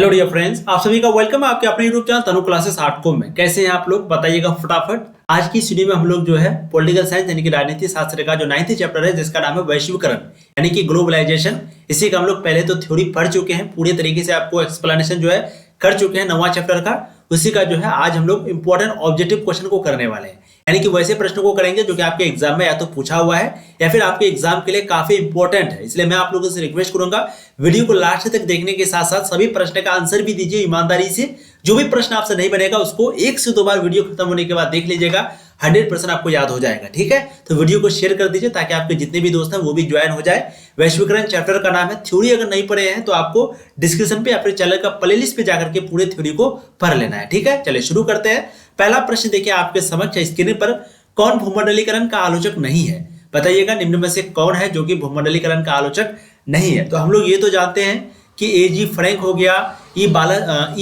Hello dear friends, आप सभी का वेलकम है आपके अपने यूट्यूब चैनल तनु क्लासेस .com में। कैसे हैं आप लोग, बताइएगा फटाफट। आज की स्टडी में हम लोग जो है पॉलिटिकल साइंस यानी कि राजनीति शास्त्र का जो 9th चैप्टर है जिसका नाम है वैश्वीकरण यानी कि ग्लोबलाइजेशन, इसी का हम लोग पहले तो थ्योरी पढ़ चुके हैं, पूरे तरीके से आपको एक्सप्लेनेशन जो है कर चुके हैं 9वां चैप्टर का। उसी का जो है आज हम लोग इंपॉर्टेंट ऑब्जेक्टिव क्वेश्चन को करने वाले हैं, यानी कि वैसे प्रश्नों को करेंगे जो कि आपके एग्जाम में या तो पूछा हुआ है या फिर आपके एग्जाम के लिए काफी इंपॉर्टेंट है। इसलिए मैं आप लोगों से रिक्वेस्ट करूंगा वीडियो को लास्ट तक देखने के साथ साथ सभी प्रश्न का आंसर भी दीजिए ईमानदारी से। जो भी प्रश्न आपसे नहीं बनेगा उसको 1 से 2 बार वीडियो खत्म होने के बाद देख लीजिएगा, 100% आपको याद हो जाएगा। ठीक है, तो वीडियो को शेयर कर दीजिए ताकि आपके जितने भी दोस्त हैं वो भी ज्वाइन हो जाए। वैश्वीकरण चैप्टर का नाम है, थ्योरी अगर नहीं पढ़े हैं तो आपको डिस्क्रिप्शन पे या फिर चैनल का प्लेलिस्ट पे जाकर के पूरे थ्योरी को पढ़ लेना है। ठीक है, चलिए शुरू करते हैं। पहला प्रश्न देखिए आपके समक्ष स्क्रीन पर, कौन भूमंडलीकरण का आलोचक नहीं है? बताइएगा निम्न में से कौन है जो कि भूमंडलीकरण का आलोचक नहीं है? तो हम लोग ये तो जानते हैं कि ए.जी. फ्रैंक हो गया, ई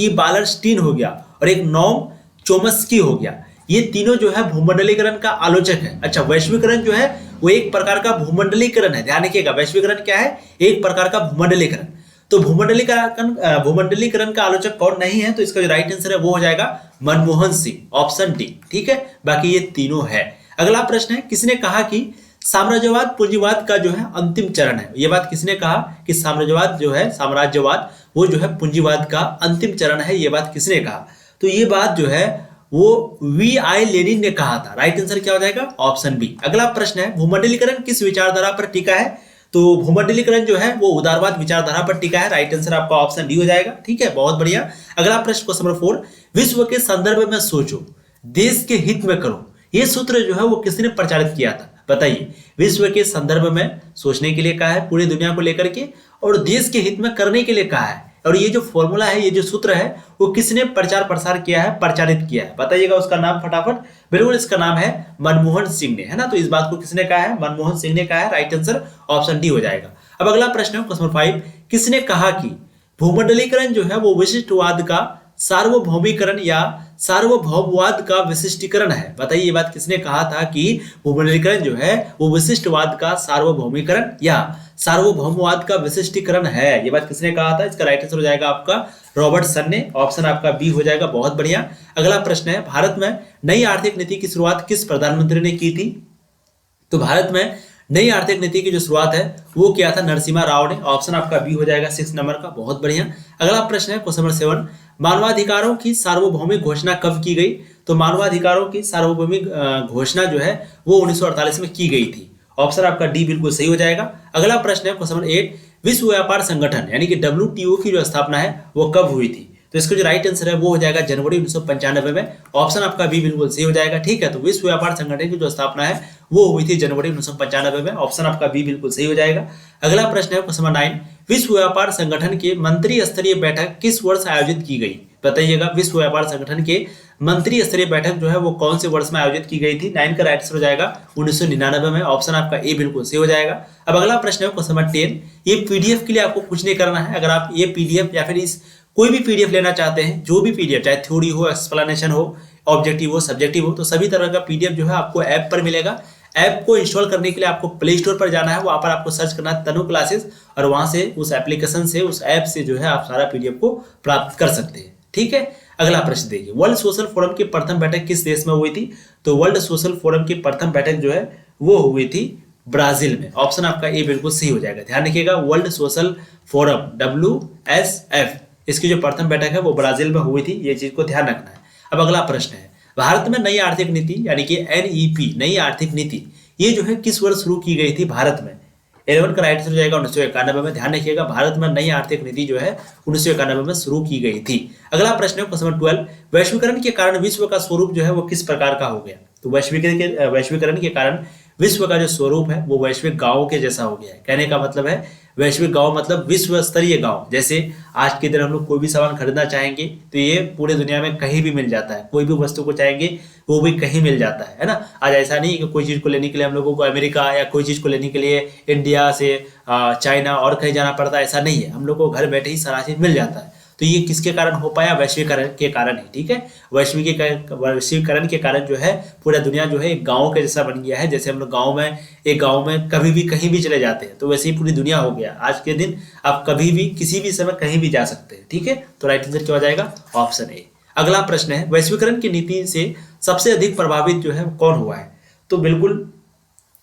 बालरस्टीन हो गया और एक नॉम चोम्स्की हो गया। ये तीनों जो है भूमंडलीकरण का आलोचक है। अच्छा, वैश्वीकरण जो है वो एक प्रकार का भूमंडलीकरण है। ध्यान रखिएगा, वैश्वीकरण क्या है? एक प्रकार का भूमंडलीकरण। तो भूमंडलीकरण का आलोचक कौन नहीं है? तो इसका जो राइट आंसर है वो हो जाएगा मनमोहन सिंह, ऑप्शन डी। ठीक है, बाकी ये तीनों है। अगला प्रश्न है, किसने कहा कि साम्राज्यवाद पूंजीवाद का जो है अंतिम चरण है? ये बात किसने कहा कि साम्राज्यवाद जो है, साम्राज्यवाद वो जो है पूंजीवाद का अंतिम चरण है? ये बात किसने कहा? तो ये बात जो है वो V.I. लेनिन ने कहा था। राइट आंसर क्या हो जाएगा? Option B. अगला प्रश्न है, भूमंडलीकरण किस विचारधारा पर टिका है? तो भूमंडलीकरण जो है वो उदारवाद विचारधारा पर टिका है। राइट आंसर आपका ऑप्शन डी हो जाएगा। ठीक है, बहुत बढ़िया। अगला प्रश्न क्वेश्चन नंबर 4, विश्व के संदर्भ में सोचो, देश के हित में करो। ये सूत्र जो है वो किसने प्रचारित किया था? बताइए। विश्व के संदर्भ में सोचने के लिए कहा है, पूरी दुनिया को लेकर के, और देश के हित में करने के लिए कहा है। और ये जो फॉर्मूला है, ये जो सूत्र है वो किसने प्रचार प्रसार किया है, प्रचारित किया है? बताइएगा उसका नाम फटाफट। बिल्कुल, इसका नाम है मनमोहन सिंह ने, है ना। तो इस बात को किसने कहा है? मनमोहन सिंह ने कहा है। राइट आंसर ऑप्शन डी हो जाएगा। अब अगला प्रश्न है क्वेश्चन 5, किसने कहा कि भूमंडलीकरण जो है वो विशिष्टवाद का सार्वभौमिकरण या सार्वभौमवाद का विशिष्टीकरण है? बताइए, ये बात किसने कहा था कि भूमंडलीकरण जो है वो विशिष्टवाद का सार्वभौमिकरण या सार्वभौमवाद का विशिष्टीकरण है? ये बात किसने कहा था? इसका राइट आंसर हो जाएगा आपका रॉबर्टसन ने, ऑप्शन आपका बी हो जाएगा। बहुत बढ़िया। अगला प्रश्न है, भारत में नई आर्थिक नीति की शुरुआत किस प्रधानमंत्री ने की थी? तो भारत में नई आर्थिक नीति की जो शुरुआत है वो किया था नरसिम्हा राव ने, ऑप्शन आपका बी हो जाएगा 6 नंबर का। बहुत बढ़िया। अगला प्रश्न है क्वेश्चन नंबर 7, मानवाधिकारों की सार्वभौमिक घोषणा कब की गई? तो मानवाधिकारों की सार्वभौमिक घोषणा जो है वो 1948 में की गई थी। ऑप्शन आपका डी बिल्कुल सही हो जाएगा। अगला प्रश्न है क्वेश्चन नंबर 8, विश्व व्यापार संगठन यानी कि WTO की जो स्थापना है वो कब हुई थी? तो इसका जो राइट आंसर है वो हो जाएगा जनवरी 1995 में। ऑप्शन आपका बी बिल्कुल सही हो जाएगा। ठीक है, तो विश्व व्यापार संगठन की जो स्थापना है वो हुई थी जनवरी 1995 में। ऑप्शन आपका बी बिल्कुल सही हो जाएगा। अगला प्रश्न है क्वेश्चन नंबर 9, विश्व व्यापार संगठन के मंत्री स्तरीय बैठक किस वर्ष आयोजित की गई? बताइएगा, विश्व व्यापार संगठन के मंत्री स्तरीय बैठक जो है वो कौन से वर्ष में आयोजित की गई थी? 9 का राइट आंसर हो जाएगा 1999 में। ऑप्शन आपका ए बिल्कुल सही हो जाएगा। अब अगला प्रश्न है क्वेश्चन नंबर 10, ये पीडीएफ के लिए आपको कुछ नहीं करना है। अगर आप ये पीडीएफ या फिर इस कोई भी पीडीएफ लेना चाहते हैं, जो भी पीडीएफ, चाहे थ्योरी हो, एक्सप्लेनेशन हो, ऑब्जेक्टिव हो, सब्जेक्टिव हो, तो सभी तरह का पीडीएफ जो है आपको ऐप पर मिलेगा। ऐप को इंस्टॉल करने के लिए आपको प्ले स्टोर पर जाना है, वहां पर आपको सर्च करना है तनु क्लासेस, और वहां से उस एप्लीकेशन से, उस ऐप से जो है आप सारा पीडीएफ को प्राप्त कर सकते हैं। ठीक है, अगला प्रश्न देखिए, वर्ल्ड सोशल फोरम की प्रथम बैठक किस देश में हुई थी? तो वर्ल्ड सोशल फोरम की प्रथम बैठक जो है वो हुई थी ब्राजील में। ऑप्शन आपका ए बिल्कुल सही हो जाएगा। ध्यान रखिएगा, वर्ल्ड सोशल फोरम WSF, इसकी जो प्रथम बैठक है वो ब्राजील में हुई थी, ये चीज को ध्यान रखना है। अब अगला प्रश्न है, भारत में नई आर्थिक नीति यानी कि NEP, नई आर्थिक नीति, ये जो है किस वर्ष शुरू की गई थी भारत में? 11 का राइट आंसर हो जाएगा 1991 में। ध्यान रखिएगा, भारत में नई आर्थिक नीति जो है 1991 में शुरू की गई थी। अगला प्रश्न है क्वेश्चन नंबर 12, वैश्वीकरण के कारण विश्व का स्वरूप जो है वो किस प्रकार का हो गया? तो वैश्वीकरण के कारण विश्व का जो स्वरूप है वो वैश्विक गांवों के जैसा हो गया है। कहने का मतलब है वैश्विक गांव मतलब विश्व स्तरीय गांव। जैसे आज के दिन हम लोग कोई भी सामान खरीदना चाहेंगे तो ये पूरे दुनिया में कहीं भी मिल जाता है, कोई भी वस्तु को चाहेंगे वो भी कहीं मिल जाता है ना। आज ऐसा नहीं कि कोई चीज को लेने के लिए हम लोगों को अमेरिका या कोई चीज को लेने के लिए इंडिया से चाइना और कहीं जाना पड़ता है, ऐसा नहीं है। हम लोग को घर बैठे ही सारा चीज मिल जाता है। तो ये किसके कारण हो पाया? वैश्वीकरण के कारण ही, ठीक है। वैश्वीकरण के कारण जो है पूरा दुनिया जो है एक गाँव के जैसा बन गया है। जैसे हम लोग एक गाँव में कभी भी कहीं भी चले जाते हैं, तो वैसे ही पूरी दुनिया हो गया। आज के दिन आप कभी भी किसी भी समय कहीं भी जा सकते हैं, ठीक है। तो राइट आंसर क्या हो जाएगा? Option A. अगला प्रश्न है, वैश्वीकरण की नीति से सबसे अधिक प्रभावित जो है कौन हुआ है? तो बिल्कुल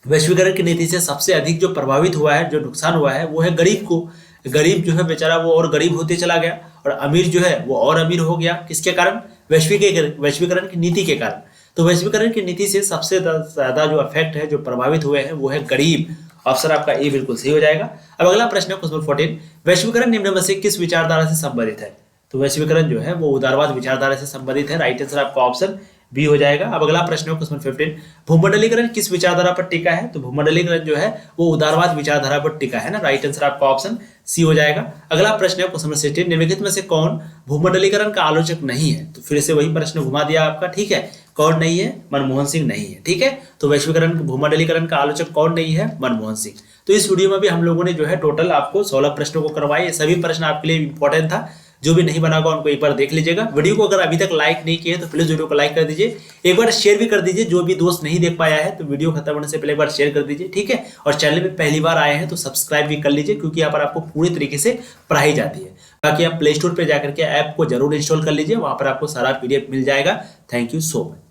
वैश्वीकरण की नीति से सबसे अधिक जो प्रभावित हुआ है, जो नुकसान हुआ है, वो है गरीब को। गरीब जो है बेचारा वो और गरीब होते चला गया, और अमीर जो है वो और अमीर हो गया। किसके कारण? वैश्वीकरण की नीति के कारण। तो वैश्वीकरण की नीति से सबसे ज्यादा जो इफेक्ट है, जो प्रभावित हुए हैं, वो है गरीब। ऑप्शन आपका ए बिल्कुल सही हो जाएगा। अब अगला प्रश्न है क्वेश्चन 14, वैश्वीकरण निम्न में से किस विचारधारा से संबंधित है? तो वैश्वीकरण जो है वो उदारवाद विचारधारा से संबंधित है। राइट आंसर आपका ऑप्शन बी हो जाएगा। अब अगला प्रश्न है क्वेश्चन 15, भूमंडलीकरण किस विचारधारा पर टिका है? तो भूमंडलीकरण जो है वो उदारवाद विचारधारा पर टिका है ना। राइट आंसर आपका ऑप्शन सी हो जाएगा। अगला प्रश्न है क्वेश्चन 16, निम्नलिखित में से कौन भूमंडलीकरण का आलोचक नहीं है? तो फिर से वही प्रश्न घुमा दिया आपका, ठीक है। कौन नहीं है? मनमोहन सिंह नहीं है, ठीक है। तो वैश्वीकरण भूमंडलीकरण का आलोचक कौन नहीं है? मनमोहन सिंह। तो इस वीडियो में भी हम लोगों ने जो है टोटल आपको 16 प्रश्नों को करवाए। सभी प्रश्न आपके लिए इंपॉर्टेंट था। जो भी नहीं बना होगा उनको एक बार देख लीजिएगा। वीडियो को अगर अभी तक लाइक नहीं किए तो प्लीज वीडियो को लाइक कर दीजिए, एक बार शेयर भी कर दीजिए। जो भी दोस्त नहीं देख पाया है तो वीडियो खत्म होने से पहले एक बार शेयर कर दीजिए, ठीक है। और चैनल में पहली बार आए हैं तो सब्सक्राइब भी कर लीजिए, क्योंकि यहाँ पर आपको पूरी तरीके से पढ़ाई जाती है। बाकी आप प्ले स्टोर पर जाकर के ऐप को जरूर इंस्टॉल कर लीजिए, वहां पर आपको सारा PDF मिल जाएगा। Thank you so much.